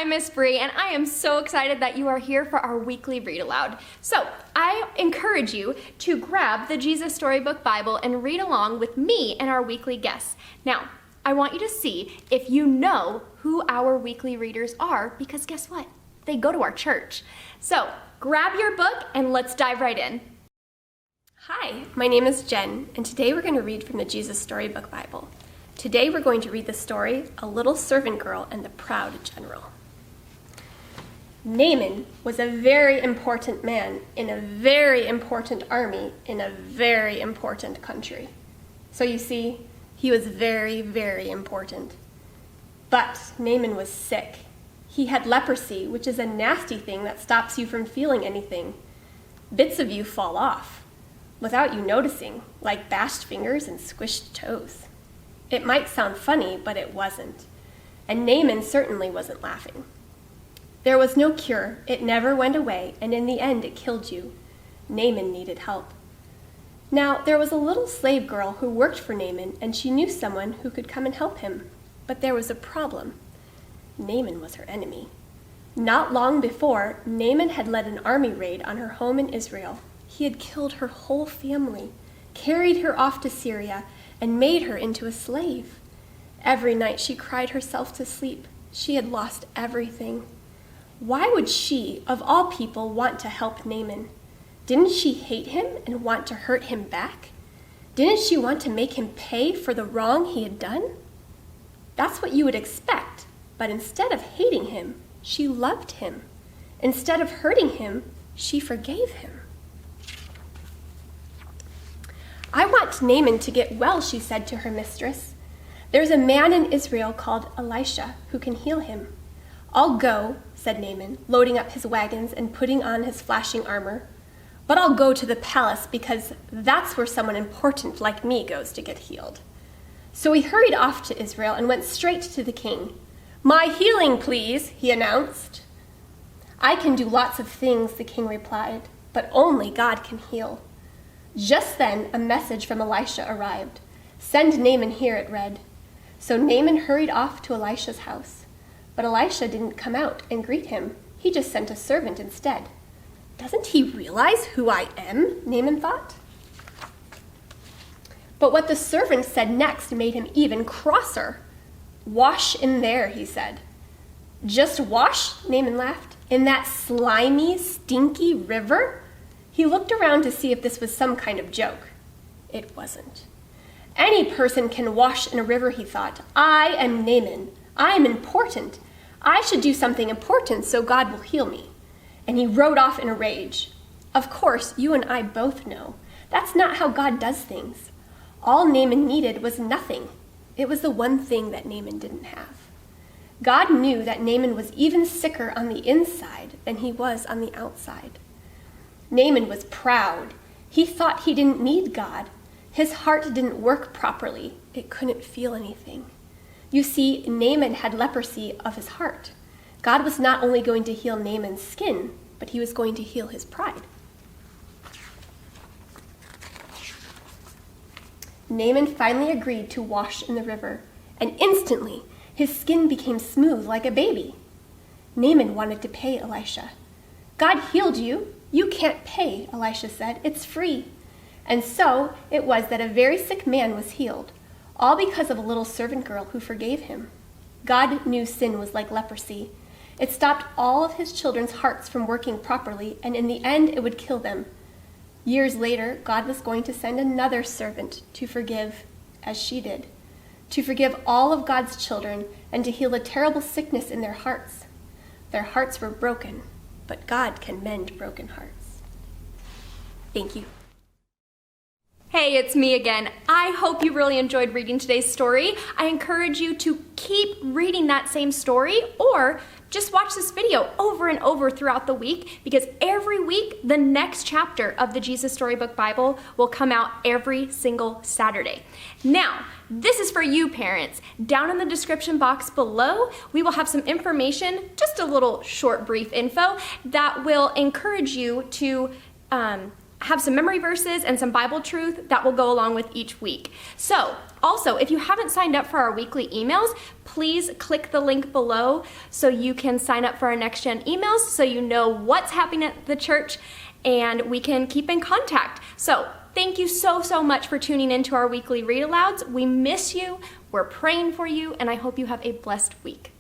I'm Miss Bree, and I am so excited that you are here for our weekly read aloud. So I encourage you to grab the Jesus Storybook Bible and read along with me and our weekly guests. Now, I want you to see if you know who our weekly readers are, because guess what? They go to our church. So grab your book and let's dive right in. Hi, my name is Jen, and today we're going to read from the Jesus Storybook Bible. Today we're going to read the story, A Little Servant Girl and the Proud General. Naaman was a very important man in a very important army in a very important country. So you see, he was very, very important. But Naaman was sick. He had leprosy, which is a nasty thing that stops you from feeling anything. Bits of you fall off without you noticing, like bashed fingers and squished toes. It might sound funny, but it wasn't. And Naaman certainly wasn't laughing. There was no cure, it never went away, and in the end it killed you. Naaman needed help. Now, there was a little slave girl who worked for Naaman, and she knew someone who could come and help him. But there was a problem. Naaman was her enemy. Not long before, Naaman had led an army raid on her home in Israel. He had killed her whole family, carried her off to Syria, and made her into a slave. Every night she cried herself to sleep. She had lost everything. Why would she, of all people, want to help Naaman? Didn't she hate him and want to hurt him back? Didn't she want to make him pay for the wrong he had done? That's what you would expect, but instead of hating him, she loved him. Instead of hurting him, she forgave him. I want Naaman to get well, she said to her mistress. There's a man in Israel called Elisha who can heal him. I'll go, said Naaman, loading up his wagons and putting on his flashing armor. But I'll go to the palace because that's where someone important like me goes to get healed. So he hurried off to Israel and went straight to the king. My healing, please, he announced. I can do lots of things, the king replied, but only God can heal. Just then, a message from Elisha arrived. Send Naaman here, it read. So Naaman hurried off to Elisha's house. But Elisha didn't come out and greet him. He just sent a servant instead. Doesn't he realize who I am? Naaman thought. But what the servant said next made him even crosser. Wash in there, he said. Just wash? Naaman laughed. In that slimy, stinky river? He looked around to see if this was some kind of joke. It wasn't. Any person can wash in a river, he thought. I am Naaman. I am important. I should do something important so God will heal me. And he rode off in a rage. Of course, you and I both know that's not how God does things. All Naaman needed was nothing. It was the one thing that Naaman didn't have. God knew that Naaman was even sicker on the inside than he was on the outside. Naaman was proud. He thought he didn't need God. His heart didn't work properly. It couldn't feel anything. You see, Naaman had leprosy of his heart. God was not only going to heal Naaman's skin, but he was going to heal his pride. Naaman finally agreed to wash in the river, and instantly his skin became smooth like a baby. Naaman wanted to pay Elisha. God healed you. You can't pay, Elisha said. It's free. And so it was that a very sick man was healed, all because of a little servant girl who forgave him. God knew sin was like leprosy. It stopped all of his children's hearts from working properly, and in the end it would kill them. Years later, God was going to send another servant to forgive, as she did, to forgive all of God's children and to heal a terrible sickness in their hearts. Their hearts were broken, but God can mend broken hearts. Thank you. Hey, it's me again. I hope you really enjoyed reading today's story. I encourage you to keep reading that same story or just watch this video over and over throughout the week, because every week the next chapter of the Jesus Storybook Bible will come out every single Saturday. Now, this is for you parents. Down in the description box below, we will have some information, just a little short brief info that will encourage you to have some memory verses and some Bible truth that will go along with each week. So, also, if you haven't signed up for our weekly emails, please click the link below so you can sign up for our Next Gen emails so you know what's happening at the church and we can keep in contact. So, thank you so much for tuning into our weekly read alouds. We miss you, we're praying for you, and I hope you have a blessed week.